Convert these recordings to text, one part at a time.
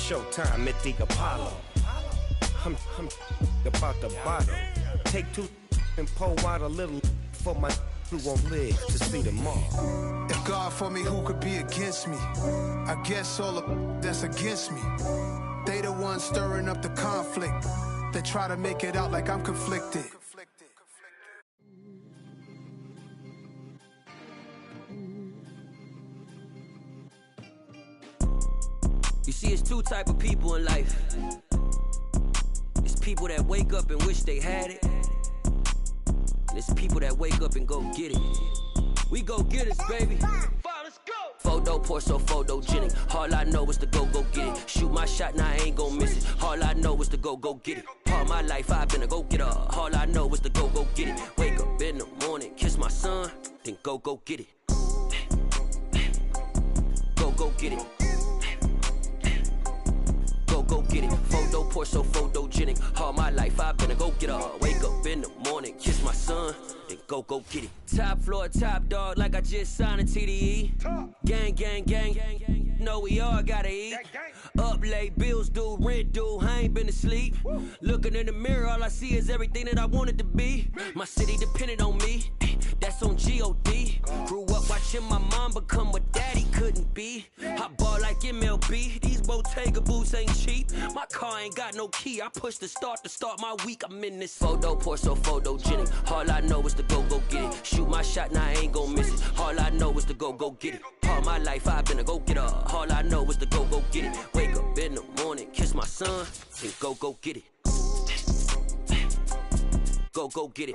showtime at the Apollo. I'm about the bottle. Take two and pour out a little for my who won't live to see tomorrow. If God for me, who could be against me? I guess all the that's against me. They the ones stirring up the conflict. They try to make it out like I'm conflicted. You see, it's two type of people in life. It's people that wake up and wish they had it. And it's people that wake up and go get it. We go get it, baby. Let's go. Photo pour so photogenic. All I know is to go get it. Shoot my shot, now I ain't gon' miss it. All I know is to go get it. All my life I've been a go-getter. All I know is to go get it. Wake up in the morning, kiss my son, then go get it. Go get it. Go get it. Photo pour so photogenic. All my life I've been a go-getter. Wake up in the morning, kiss my son, then go get it. Top floor, top dog, like I just signed a TDE. Gang. Know we all gotta eat. Up late, bills due, rent due, I ain't been asleep. Looking in the mirror, all I see is everything that I wanted to be. My city depended on me, that's on G.O.D. Grew up watching my mom become what daddy couldn't be. I ball like MLB, these Bottega boots ain't cheap. My car ain't got no key, I push the start to start my week. I'm in this photo pour so photogenic. All I know is to go get it. Shoot my shot, now I ain't gon' miss it. All I know is to go get it. All my life I've been a go-getter. All I know is to go get it. Wake up in the morning, kiss my son, then go get it. Go get it.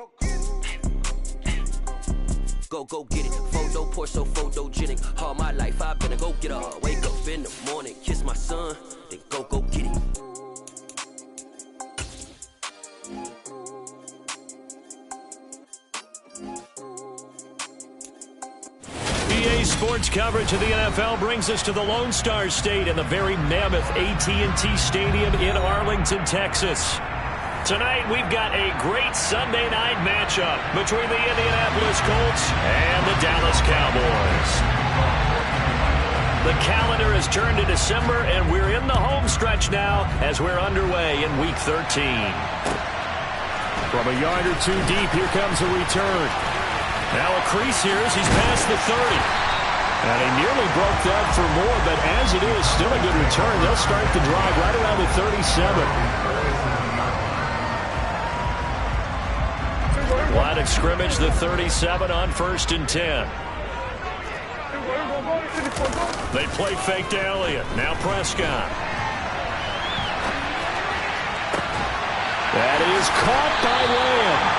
Go get it. Photo pour so photogenic. All my life I've been a go-getter. Wake up in the morning, kiss my son, then go get it. EA Sports coverage of the NFL brings us to the Lone Star State in the very mammoth AT&T Stadium in Arlington, Texas. Tonight, we've got a great Sunday night matchup between the Indianapolis Colts and the Dallas Cowboys. The calendar has turned to December, and we're in the home stretch now as we're underway in Week 13. From a yard or two deep, here comes a return. Now a crease here as he's past the 30. And he nearly broke that for more, but as it is, still a good return. They'll start the drive right around the 37. Line of scrimmage, the 37 on 1st and 10. They play fake to Elliott. Now Prescott. That is caught by Lamb.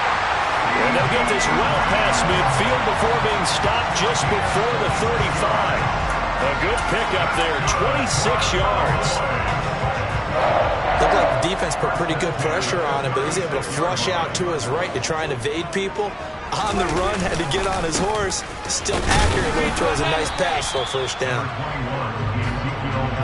And they'll get this well past midfield before being stopped just before the 35. A good pickup there, 26 yards. Looked like the defense put pretty good pressure on him, but he's able to flush out to his right to try and evade people. On the run, had to get on his horse. Still accurate when he throws a nice pass for a first down.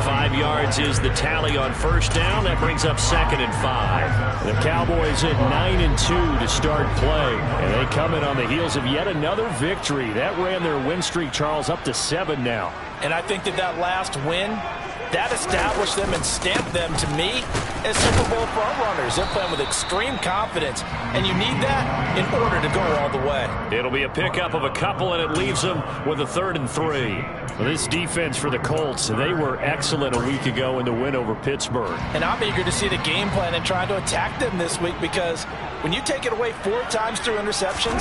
5 yards is the tally on first down. That brings up 2nd and 5. The Cowboys at 9-2 to start play. And they come in on the heels of yet another victory. That ran their win streak, Charles, up to 7 now. And I think that last win, that established them and stamped them, to me, as Super Bowl frontrunners. They're playing with extreme confidence, and you need that in order to go all the way. It'll be a pickup of a couple, and it leaves them with a 3rd and 3. Well, this defense for the Colts, they were excellent a week ago in the win over Pittsburgh. And I'm eager to see the game plan and trying to attack them this week, because when you take it away 4 times through interceptions,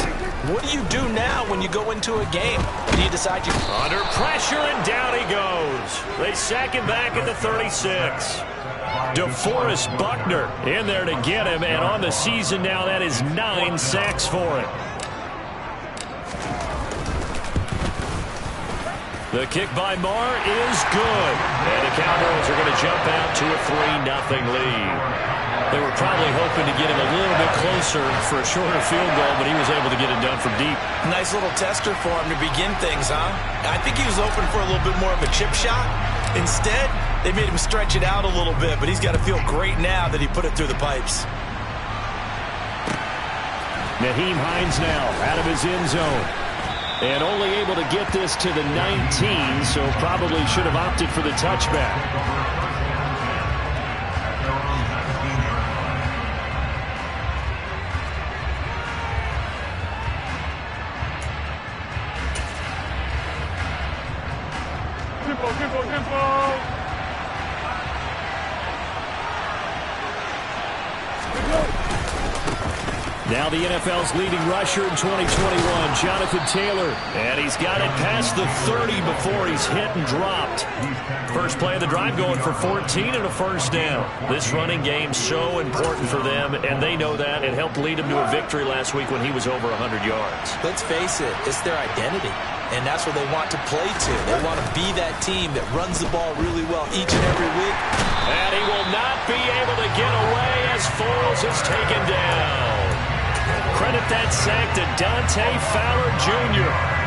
what do you do now when you go into a game? Do you decide you... Under pressure, and down he goes. They sack him back at the 36. DeForest Buckner in there to get him, and on the season now, that is 9 sacks for him. The kick by Marr is good, and the Cowboys are going to jump out to a 3-0 lead. They were probably hoping to get him a little bit closer for a shorter field goal, but he was able to get it done from deep. Nice little tester for him to begin things, huh? I think he was hoping for a little bit more of a chip shot. Instead, they made him stretch it out a little bit, but he's got to feel great now that he put it through the pipes. Nyheim Hines now out of his end zone. And only able to get this to the 19, so probably should have opted for the touchback. Now the NFL's leading rusher in 2021, Jonathan Taylor. And he's got it past the 30 before he's hit and dropped. First play of the drive going for 14 and a first down. This running game so important for them, and they know that. It helped lead him to a victory last week when he was over 100 yards. Let's face it, it's their identity. And that's what they want to play to. They want to be that team that runs the ball really well each and every week. And he will not be able to get away as Foles is taken down. Credit that sack to Dante Fowler Jr.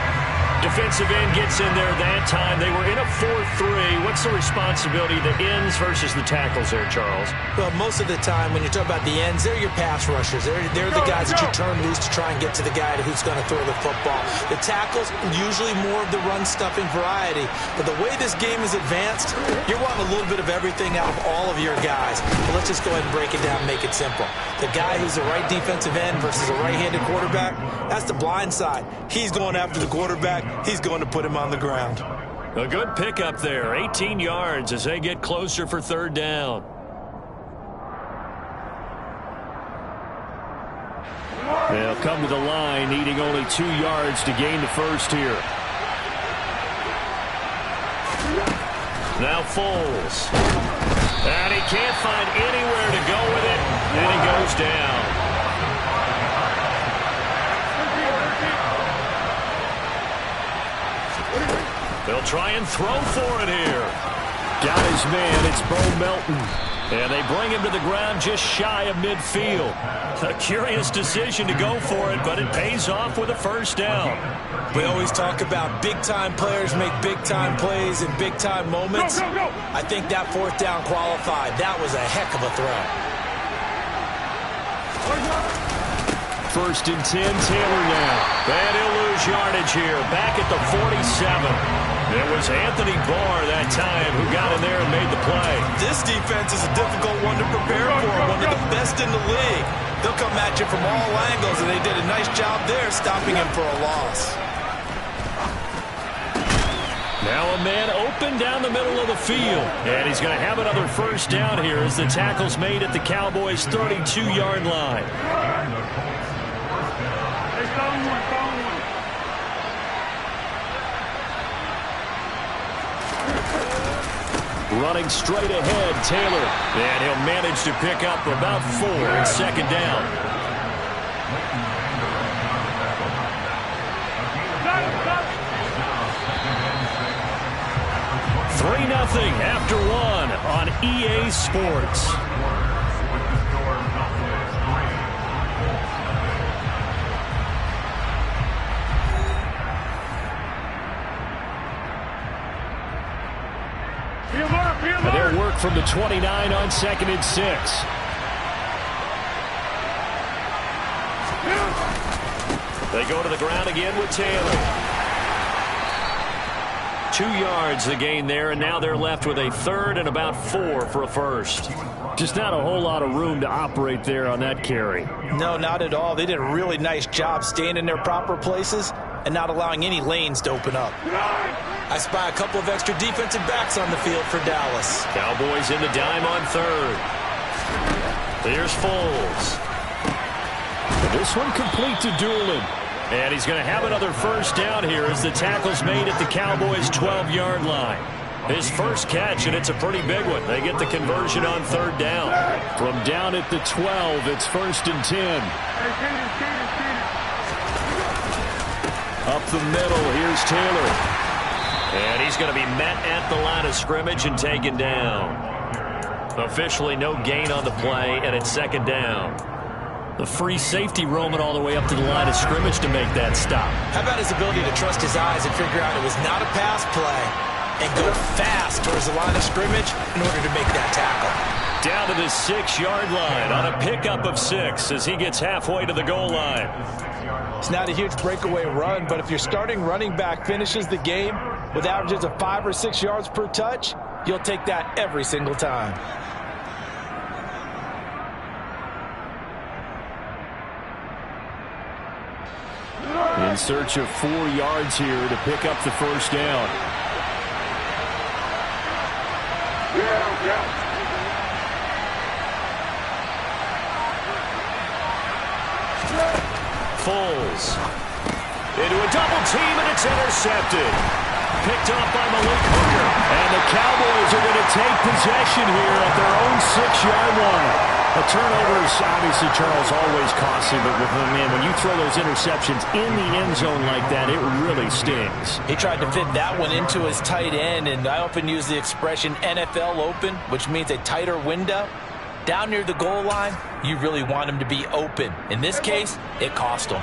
Defensive end gets in there that time. They were in a 4-3. What's the responsibility of the ends versus the tackles there, Charles? Well, most of the time when you talk about the ends, they're your pass rushers. They're the guys that you turn loose to try and get to the guy who's going to throw the football. The tackles, usually more of the run-stuffing variety. But the way this game is advanced, you're wanting a little bit of everything out of all of your guys. But let's just go ahead and break it down and make it simple. The guy who's the right defensive end versus a right-handed quarterback, that's the blind side. He's going after the quarterback. He's going to put him on the ground. A good pickup there, 18 yards as they get closer for third down. They'll come to the line, needing only 2 yards to gain the first here. Now Foles. And he can't find anywhere to go with it, and he goes down. They'll try and throw for it here. Got his man. It's Bo Melton. And they bring him to the ground just shy of midfield. A curious decision to go for it, but it pays off with a first down. We always talk about big-time players make big-time plays in big-time moments. I think that fourth down qualified. That was a heck of a throw. First and 10, Taylor now. And he'll lose yardage here. Back at the 47. It was Anthony Barr that time who got in there and made the play. This defense is a difficult one to prepare for, one of the best in the league. They'll come at you from all angles, and they did a nice job there stopping him for a loss. Now a man open down the middle of the field. And he's going to have another first down here as the tackle's made at the Cowboys' 32-yard line. Running straight ahead, Taylor. And he'll manage to pick up about 4 in second down. Three 3-0 after 1 on EA Sports. And their work from the 29 on 2nd and 6. They go to the ground again with Taylor. 2 yards the gain there, and now they're left with a third and about 4 for a first. Just not a whole lot of room to operate there on that carry. No, not at all. They did a really nice job staying in their proper places and not allowing any lanes to open up. I spy a couple of extra defensive backs on the field for Dallas. Cowboys in the dime on third. Here's Foles. This one complete to Doolin. And he's going to have another first down here as the tackle's made at the Cowboys' 12-yard line. His first catch, and it's a pretty big one. They get the conversion on third down. From down at the 12, it's 1st and 10. Up the middle, here's Taylor. And he's going to be met at the line of scrimmage and taken down. Officially no gain on the play, and it's 2nd down. The free safety roaming all the way up to the line of scrimmage to make that stop. How about his ability to trust his eyes and figure out it was not a pass play and go fast towards the line of scrimmage in order to make that tackle. Down to the 6-yard line on a pickup of 6 as he gets halfway to the goal line. It's not a huge breakaway run, but if your starting running back finishes the game with averages of 5 or 6 yards per touch, you'll take that every single time. In search of 4 yards here to pick up the first down. Foles. Into a double team, and it's intercepted. Picked up by Malik Hooker. And the Cowboys are going to take possession here at their own 6-yard line. The turnovers, obviously, Charles, always costly, but when you throw those interceptions in the end zone like that, it really stings. He tried to fit that one into his tight end, and I often use the expression NFL open, which means a tighter window. Down near the goal line, you really want him to be open. In this case, it cost him.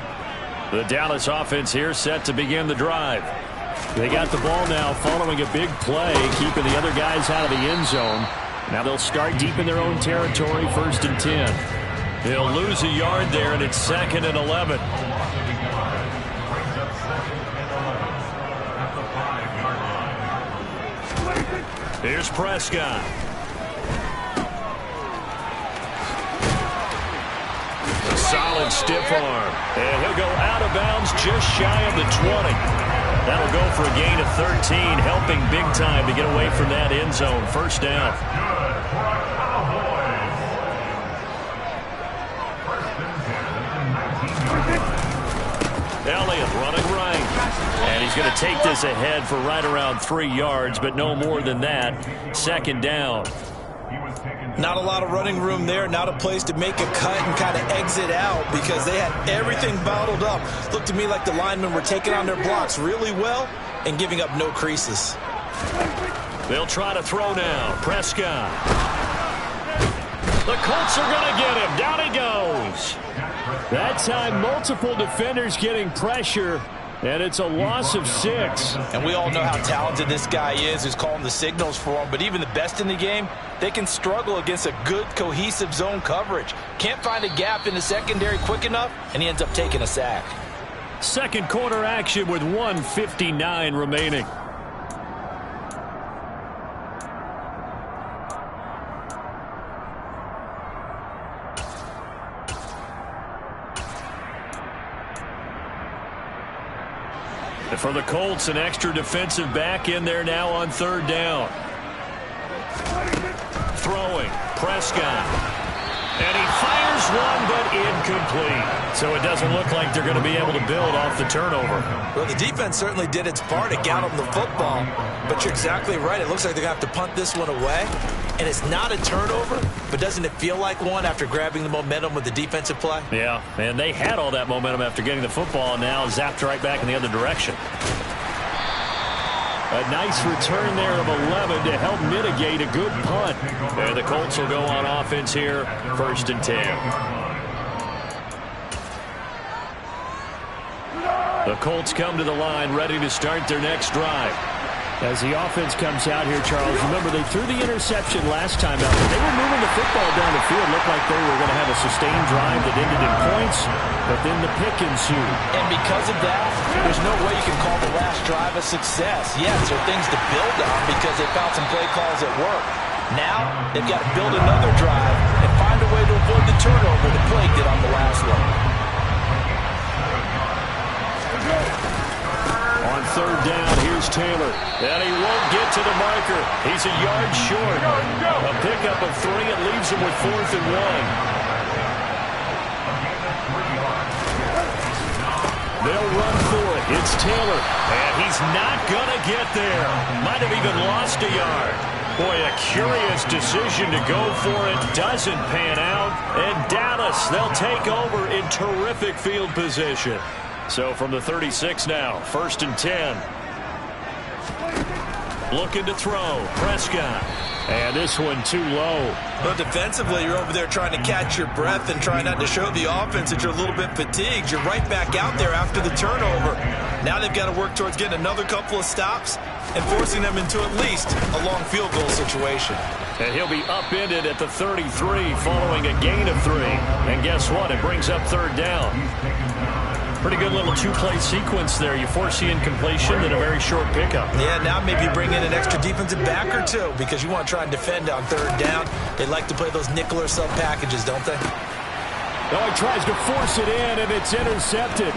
The Dallas offense here set to begin the drive. They got the ball now following a big play, keeping the other guys out of the end zone. Now they'll start deep in their own territory, 1st and 10. They'll lose a yard there, and it's 2nd and 11. Here's Prescott. A solid stiff arm. And he'll go out of bounds just shy of the 20. That'll go for a gain of 13, helping big time to get away from that end zone. 1st down. Elliott running right. And he's going to take this ahead for right around 3 yards, but no more than that. 2nd down. Not a lot of running room there, not a place to make a cut and kind of exit out because they had everything bottled up. Looked to me like the linemen were taking on their blocks really well and giving up no creases. They'll try to throw now. Prescott. The Colts are going to get him. Down he goes. That time, multiple defenders getting pressure. And it's a loss of 6. And we all know how talented this guy is who's calling the signals for him. But even the best in the game, they can struggle against a good, cohesive zone coverage. Can't find a gap in the secondary quick enough, and he ends up taking a sack. Second quarter action with 1:59 remaining. For the Colts, an extra defensive back in there now on 3rd down. Throwing, Prescott. And he fires one, but incomplete. So it doesn't look like they're going to be able to build off the turnover. Well, the defense certainly did its part to get them the football. But you're exactly right. It looks like they're going to have to punt this one away. And it's not a turnover, but doesn't it feel like one after grabbing the momentum with the defensive play? Yeah, and they had all that momentum after getting the football, and now zapped right back in the other direction. A nice return there of 11 to help mitigate a good punt. And the Colts will go on offense here, 1st and 10. The Colts come to the line, ready to start their next drive. As the offense comes out here, Charles, remember they threw the interception last time out, but they were moving the football down the field. Looked like they were going to have a sustained drive that ended in points, but then the pick ensued. And because of that, there's no way you can call the last drive a success. Yes, there are things to build on because they found some play calls at work. Now, they've got to build another drive and find a way to avoid the turnover the play did on the last one. On 3rd down, here's Taylor. And he won't get to the marker. He's a yard short. A pickup of 3. It leaves him with 4th and 1. They'll run for it. It's Taylor. And he's not going to get there. Might have even lost a yard. Boy, a curious decision to go for it. Doesn't pan out. And Dallas, they'll take over in terrific field position. So from the 36 now, 1st and 10. Looking to throw. Prescott. And this one too low. But defensively, you're over there trying to catch your breath and trying not to show the offense that you're a little bit fatigued. You're right back out there after the turnover. Now they've got to work towards getting another couple of stops and forcing them into at least a long field goal situation. And he'll be upended at the 33 following a gain of 3. And guess what? It brings up 3rd down. Pretty good little 2-play sequence there. You force the incompletion and a very short pickup. Yeah, now maybe bring in an extra defensive back or 2 because you want to try and defend on 3rd down. They like to play those nickel or sub packages, don't they? Oh, he tries to force it in, and it's intercepted.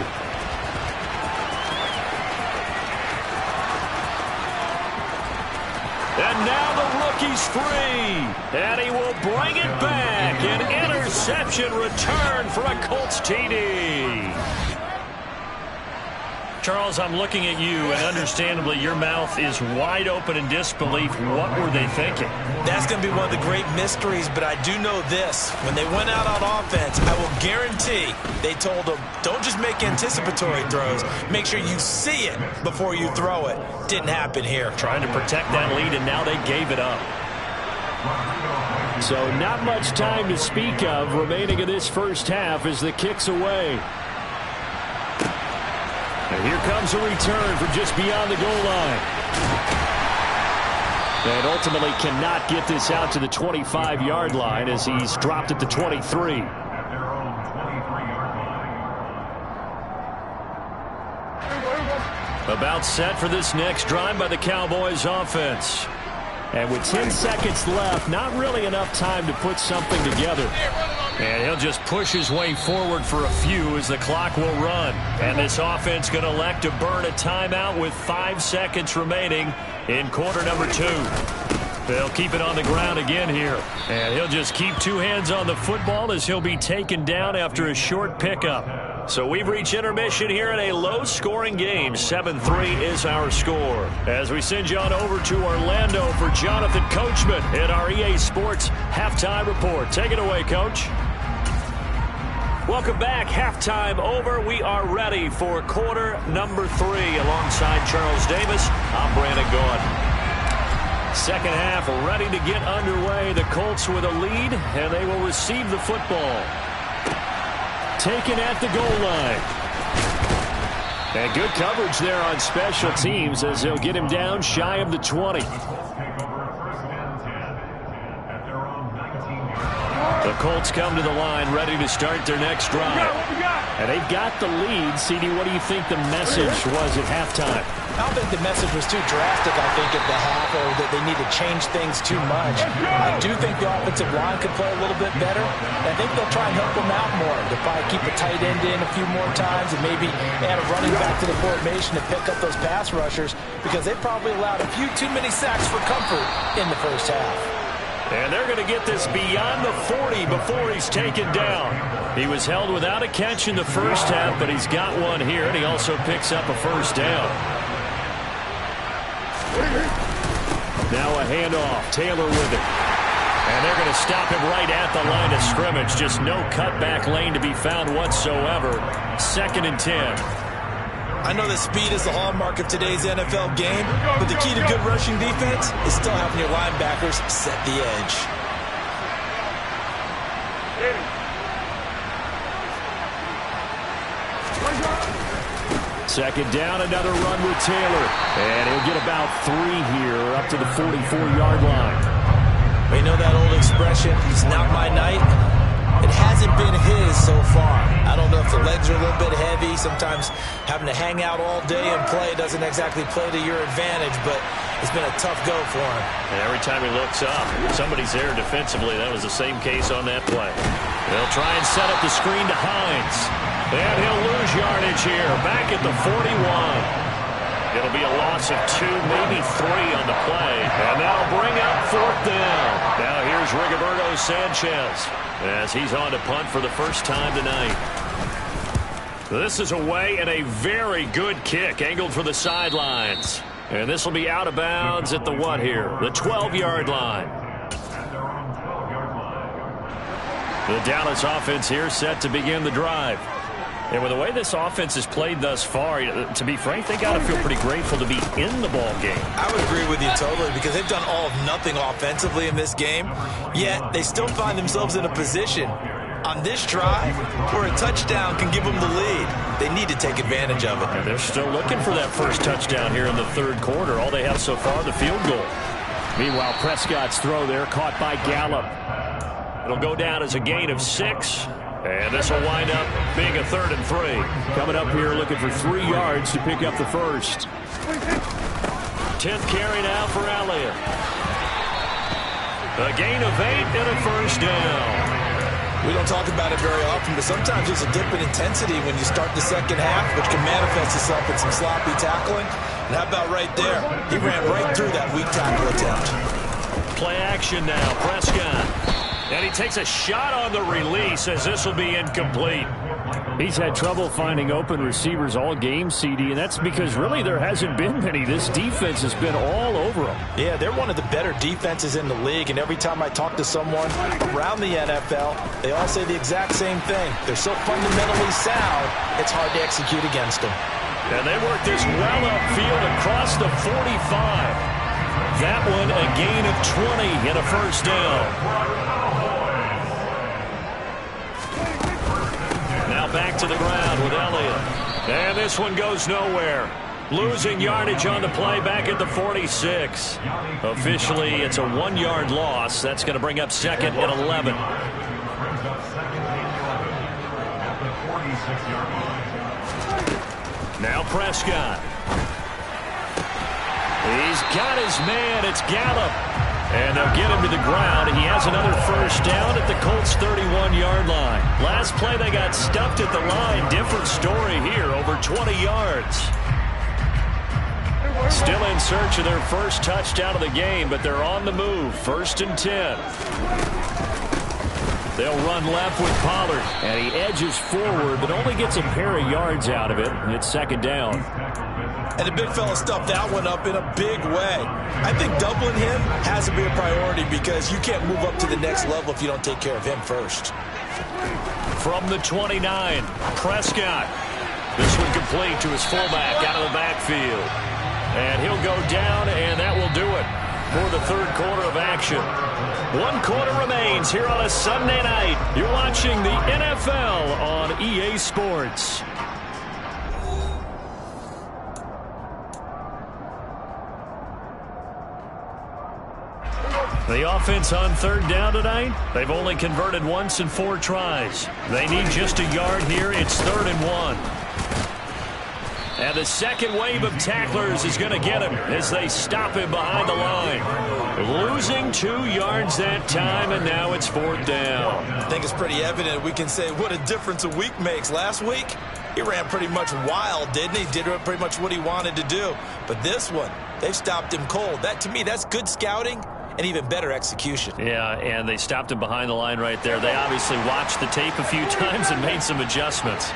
And now the rookie's free. And he will bring it back and intercept interception return for a Colts TD. Charles, I'm looking at you, and understandably, your mouth is wide open in disbelief. What were they thinking? That's going to be one of the great mysteries, but I do know this. When they went out on offense, I will guarantee they told them, don't just make anticipatory throws. Make sure you see it before you throw it. Didn't happen here. Trying to protect that lead, and now they gave it up. So not much time to speak of remaining in this first half as the kick's away. And here comes a return from just beyond the goal line. And ultimately cannot get this out to the 25-yard line as he's dropped at the 23. About set for this next drive by the Cowboys offense. And with 10 seconds left, not really enough time to put something together. And he'll just push his way forward for a few as the clock will run. And this offense going to elect to burn a timeout with 5 seconds remaining in quarter number 2. They'll keep it on the ground again here. And he'll just keep 2 hands on the football as he'll be taken down after a short pickup. So we've reached intermission here in a low-scoring game. 7-3 is our score. As we send you on over to Orlando for Jonathan Coachman in our EA Sports Halftime Report. Take it away, Coach. Welcome back. Halftime over. We are ready for quarter number 3. Alongside Charles Davis, I'm Brandon Gaudin. Second half ready to get underway. The Colts with a lead, and they will receive the football. Taken at the goal line. And good coverage there on special teams as they'll get him down shy of the 20. The Colts come to the line ready to start their next drive. And they've got the lead. CD, what do you think the message was at halftime? I don't think the message was too drastic, I think, at the half, or that they need to change things too much. I do think the offensive line could play a little bit better. I think they'll try and help them out more. They'll probably keep a tight end in a few more times and maybe add a running back to the formation to pick up those pass rushers because they probably allowed a few too many sacks for comfort in the first half. And they're going to get this beyond the 40 before he's taken down. He was held without a catch in the first half, but he's got one here, and he also picks up a first down. Now a handoff. Taylor with it. And they're going to stop him right at the line of scrimmage. Just no cutback lane to be found whatsoever. 2nd and 10. I know that speed is the hallmark of today's NFL game, but the key to good rushing defense is still having your linebackers set the edge. Second down, another run with Taylor. And he'll get about 3 here up to the 44-yard line. We know that old expression, it's not my night. It hasn't been his so far. I don't know if the legs are a little bit heavy. Sometimes having to hang out all day and play doesn't exactly play to your advantage, but it's been a tough go for him. And every time he looks up, somebody's there defensively. That was the same case on that play. They'll try and set up the screen to Hines. And he'll lose yardage here. Back at the 41. It'll be a loss of 2, maybe 3 on the play. And that'll bring up 4th down. Now here's Rigoberto Sanchez as he's on to punt for the first time tonight. This is away and a very good kick angled for the sidelines. And this will be out of bounds at the what here? The 12-yard line. The Dallas offense here set to begin the drive. And with the way this offense has played thus far, to be frank, they got to feel pretty grateful to be in the ball game. I would agree with you totally because they've done all of nothing offensively in this game, yet they still find themselves in a position on this drive where a touchdown can give them the lead. They need to take advantage of it. And they're still looking for that first touchdown here in the 3rd quarter. All they have so far, the field goal. Meanwhile, Prescott's throw there caught by Gallup. It'll go down as a gain of 6. And this will wind up being a 3rd and 3. Coming up here looking for 3 yards to pick up the first. 10th carry now for Elliott. A gain of 8 and a first down. We don't talk about it very often, but sometimes there's a dip in intensity when you start the second half, which can manifest itself in some sloppy tackling. And how about right there? He ran right through that weak tackle attempt. Play action now. Prescott. And he takes a shot on the release as this will be incomplete. He's had trouble finding open receivers all game, CD, and that's because really there hasn't been many. This defense has been all over him. Yeah, they're one of the better defenses in the league, and every time I talk to someone around the NFL, they all say the exact same thing. They're so fundamentally sound, it's hard to execute against them. And they work this well upfield across the 45. That one a gain of 20 and a first down. Now back to the ground with Elliott. And this one goes nowhere. Losing yardage on the play back at the 46. Officially, it's a 1-yard loss. That's going to bring up second and 11. Now Prescott. He's got his man. It's Gallup. And they'll get him to the ground. He has another first down at the Colts' 31-yard line. Last play, they got stuffed at the line. Different story here, over 20 yards. Still in search of their first touchdown of the game, but they're on the move. 1st and 10. They'll run left with Pollard. And he edges forward, but only gets a pair of yards out of it. It's 2nd down. And the big fella stuffed that one up in a big way. I think doubling him has to be a priority because you can't move up to the next level if you don't take care of him first. From the 29, Prescott. This one complete to his fullback out of the backfield. And he'll go down, and that will do it for the 3rd quarter of action. 1 quarter remains here on a Sunday night. You're watching the NFL on EA Sports. The offense on 3rd down tonight, they've only converted once in 4 tries. They need just a yard here. It's 3rd and 1. And the second wave of tacklers is going to get him as they stop him behind the line. Losing 2 yards that time, and now it's 4th down. I think it's pretty evident. We can say what a difference a week makes. Last week, he ran pretty much wild, didn't he? Did pretty much what he wanted to do. But this one, they've stopped him cold. That, to me, that's good scouting. And even better execution. Yeah, and they stopped him behind the line right there. They obviously watched the tape a few times and made some adjustments.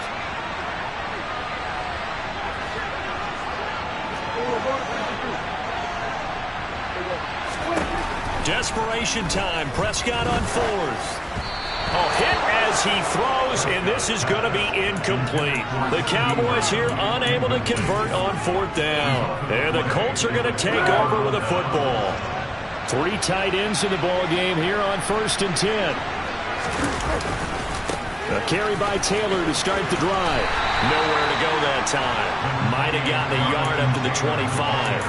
Desperation time. Prescott on 4th. A hit as he throws, and this is going to be incomplete. The Cowboys here unable to convert on 4th down. And the Colts are going to take over with a football. 3 tight ends in the ball game here on 1st and 10. A carry by Taylor to start the drive. Nowhere to go that time. Might have gotten a yard up to the 25.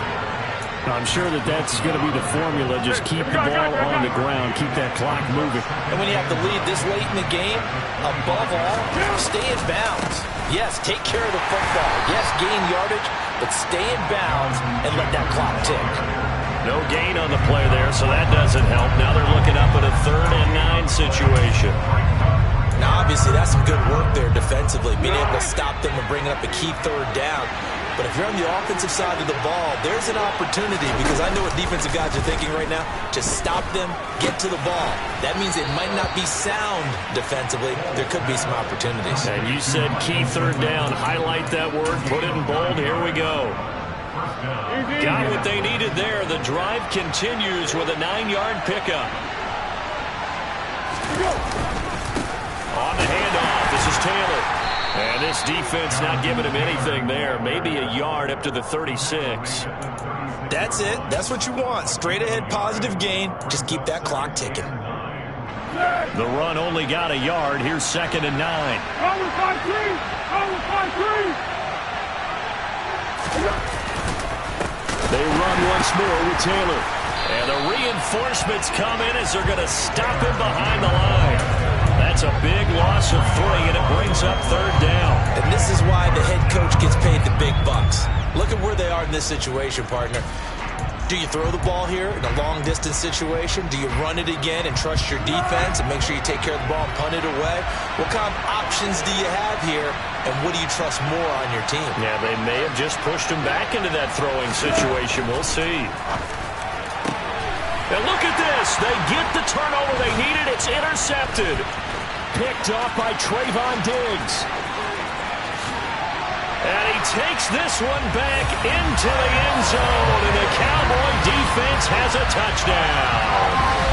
I'm sure that's going to be the formula. Just keep the ball on the ground. Keep that clock moving. And when you have the lead this late in the game, above all, stay in bounds. Yes, take care of the football. Yes, gain yardage, but stay in bounds and let that clock tick. No gain on the play there, so that doesn't help. Now they're looking up at a 3rd and 9 situation. Now, obviously, that's some good work there defensively, being able to stop them and bring up a key 3rd down. But if you're on the offensive side of the ball, there's an opportunity because I know what defensive guys are thinking right now. Just stop them, get to the ball. That means it might not be sound defensively. There could be some opportunities. And you said key 3rd down. Highlight that word, put it in bold. Here we go. Got what they needed there. The drive continues with a 9-yard pickup. On the handoff, this is Taylor. And this defense not giving him anything there. Maybe a yard up to the 36. That's it. That's what you want. Straight ahead positive gain. Just keep that clock ticking. The run only got a yard. Here's 2nd and 9. They run once more with Taylor. And the reinforcements come in as they're going to stop him behind the line. That's a big loss of 3, and it brings up 3rd down. And this is why the head coach gets paid the big bucks. Look at where they are in this situation, partner. Do you throw the ball here in a long-distance situation? Do you run it again and trust your defense and make sure you take care of the ball and punt it away? What kind of options do you have here, and what do you trust more on your team? Yeah, they may have just pushed him back into that throwing situation. We'll see. And look at this. They get the turnover they needed. It's intercepted. Picked off by Trayvon Diggs. And he takes this one back into the end zone, and the Cowboy defense has a touchdown.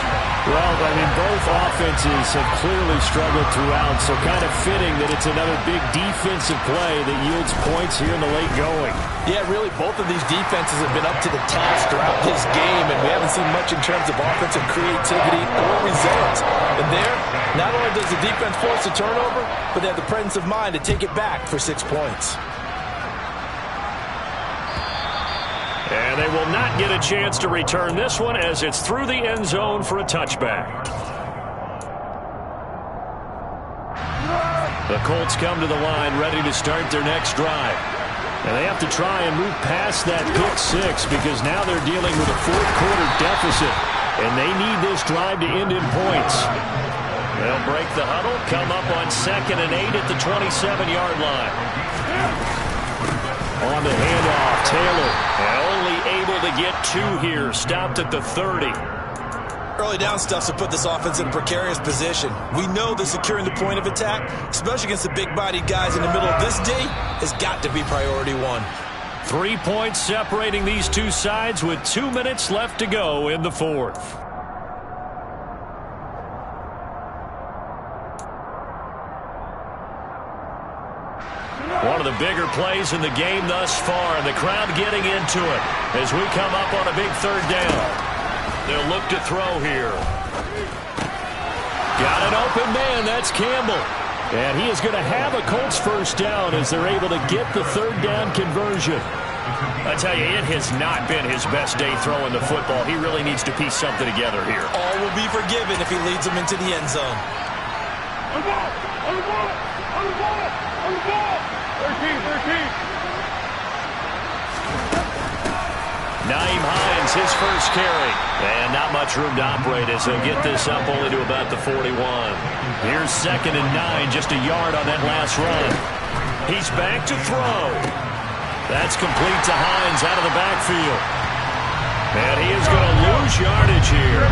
Well, I mean, both offenses have clearly struggled throughout, so kind of fitting that it's another big defensive play that yields points here in the late going. Yeah, really, both of these defenses have been up to the task throughout this game, and we haven't seen much in terms of offensive creativity or results. And there, not only does the defense force a turnover, but they have the presence of mind to take it back for 6 points. And they will not get a chance to return this one as it's through the end zone for a touchback. The Colts come to the line ready to start their next drive. And they have to try and move past that pick six because now they're dealing with a fourth-quarter deficit. And they need this drive to end in points. They'll break the huddle, come up on 2nd and 8 at the 27-yard line. On the handoff, Taylor, and only able to get 2 here, stopped at the 30. Early down stuff to put this offense in a precarious position. We know that securing the point of attack, especially against the big-bodied guys in the middle of this D, has got to be priority 1. 3 points separating these two sides with 2 minutes left to go in the fourth. One of the bigger plays in the game thus far, and the crowd getting into it as we come up on a big 3rd down. They'll look to throw here. Got an open man, that's Campbell. And he is going to have a Colts first down as they're able to get the 3rd down conversion. I tell you, it has not been his best day throwing the football. He really needs to piece something together here. All will be forgiven if he leads them into the end zone. Naeem Hines, his first carry. And not much room to operate as he'll get this up only to about the 41. Here's 2nd and 9, just a yard on that last run. He's back to throw. That's complete to Hines out of the backfield. And he is going to lose yardage here.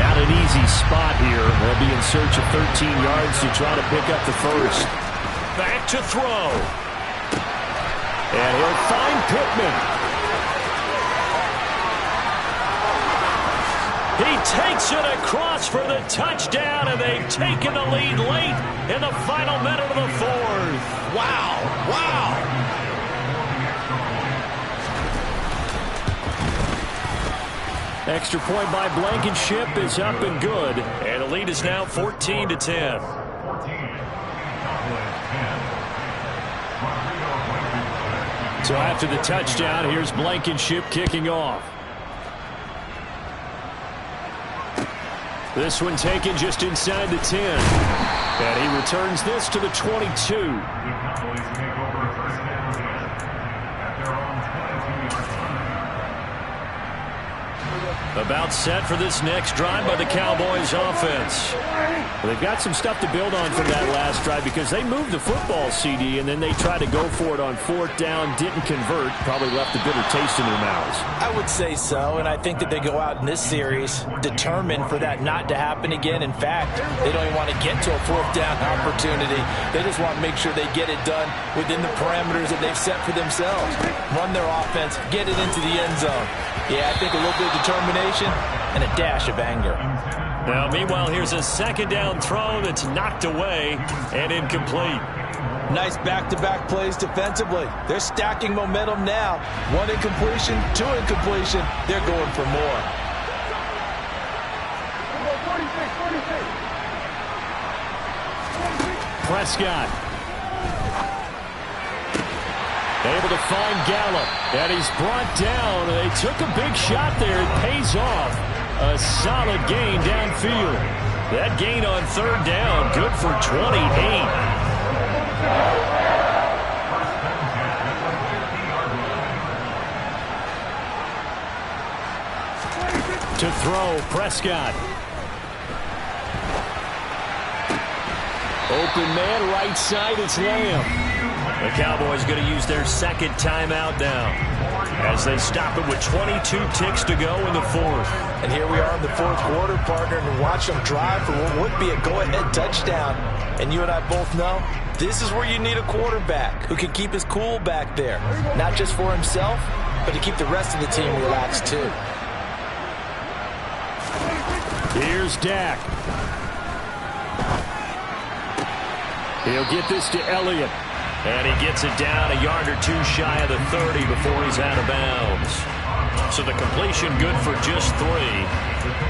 Not an easy spot here. They'll be in search of 13 yards to try to pick up the first. Back to throw. And he'll find Pittman. He takes it across for the touchdown, and they've taken the lead late in the final minute of the fourth. Wow. Wow. Extra point by Blankenship is up and good. And the lead is now 14-10. So after the touchdown, here's Blankenship kicking off. This one taken just inside the 10. And he returns this to the 22. About set for this next drive by the Cowboys offense. Well, they've got some stuff to build on from that last drive because they moved the football, CD, and then they tried to go for it on 4th down, didn't convert, probably left a bitter taste in their mouths. I would say so, and I think that they go out in this series determined for that not to happen again. In fact, they don't even want to get to a 4th down opportunity. They just want to make sure they get it done within the parameters that they've set for themselves. Run their offense, get it into the end zone. Yeah, I think a little bit of determination and a dash of anger. Now, meanwhile, here's a 2nd down throw that's knocked away and incomplete. Nice back-to-back plays defensively. They're stacking momentum now. 1 incompletion, 2 incompletion. They're going for more. Prescott. Able to find Gallup, and he's brought down. They took a big shot there. It pays off. A solid gain downfield. That gain on 3rd down, good for 28. To throw, Prescott. Open man, right side, it's Lamb. The Cowboys going to use their 2nd timeout now. as they stop it with 22 ticks to go in the fourth. And here we are in the fourth quarter, partner, and watch them drive for what would be a go-ahead touchdown. And you and I both know this is where you need a quarterback who can keep his cool back there, not just for himself, but to keep the rest of the team relaxed too. Here's Dak. He'll get this to Elliott. And he gets it down a yard or two shy of the 30 before he's out of bounds. So the completion good for just 3.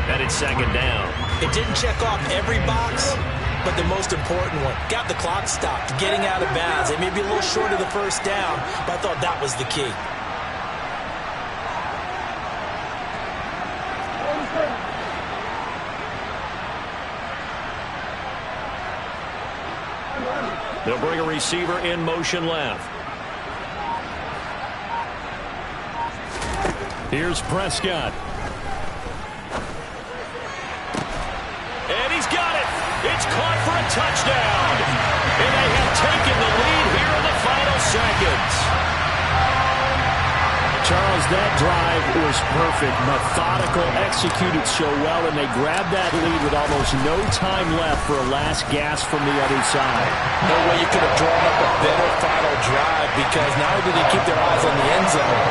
And it's second down. It didn't check off every box, but the most important one. Got the clock stopped, getting out of bounds. It may be a little short of the first down, but I thought that was the key. They'll bring a receiver in motion left. Here's Prescott. And he's got it. It's caught for a touchdown. And they have taken the lead here in the final seconds. Charles, that drive was perfect. Methodical, executed so well, and they grabbed that lead with almost no time left for a last gasp from the other side. No way you could have drawn up a better final drive, because not only did they keep their eyes on the end zone,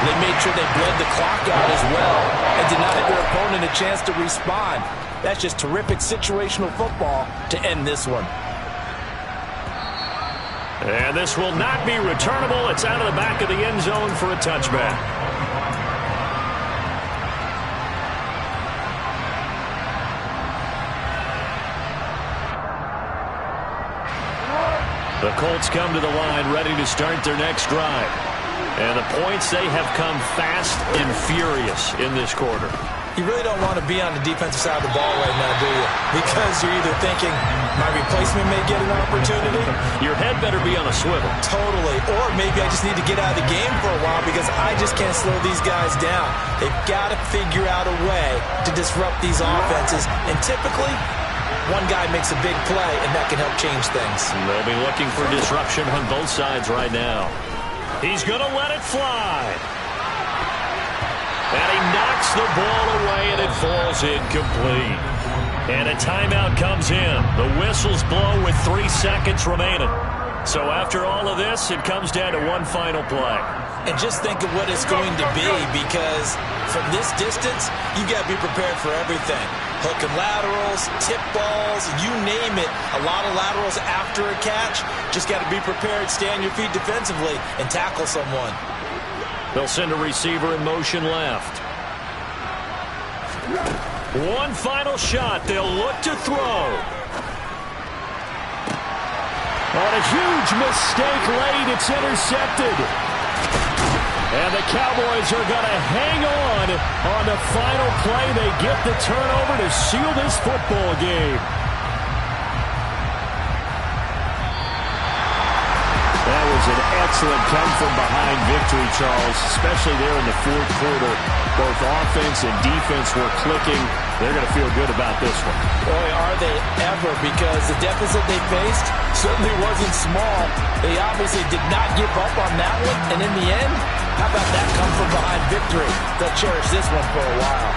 they made sure they bled the clock out as well and denied their opponent a chance to respond. That's just terrific situational football to end this one. And this will not be returnable. It's out of the back of the end zone for a touchback. The Colts come to the line ready to start their next drive. And the points, they have come fast and furious in this quarter. You really don't want to be on the defensive side of the ball right now, do you? Because you're either thinking, my replacement may get an opportunity. Your head better be on a swivel. Totally. Or maybe I just need to get out of the game for a while because I just can't slow these guys down. They've got to figure out a way to disrupt these offenses. And typically, one guy makes a big play, and that can help change things. And they'll be looking for disruption on both sides right now. He's going to let it fly. And he knocks the ball away, and it falls incomplete. And a timeout comes in. The whistles blow with 3 seconds remaining. So after all of this, it comes down to one final play. And just think of what it's going to be, because from this distance, you got to be prepared for everything. Hook and laterals, tip balls, you name it. A lot of laterals after a catch. Just got to be prepared, stay on your feet defensively, and tackle someone. They'll send a receiver in motion left. One final shot. They'll look to throw. On a huge mistake late, it's intercepted. And the Cowboys are going to hang on the final play. They get the turnover to seal this football game. That was an excellent come-from-behind victory, Charles, especially there in the fourth quarter. Both offense and defense were clicking. They're going to feel good about this one. Boy, are they ever, because the deficit they faced certainly wasn't small. They obviously did not give up on that one, and in the end, how about that come-from-behind victory? They'll cherish this one for a while.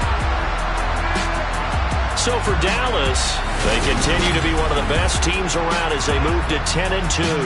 So for Dallas, they continue to be one of the best teams around as they move to 10-2.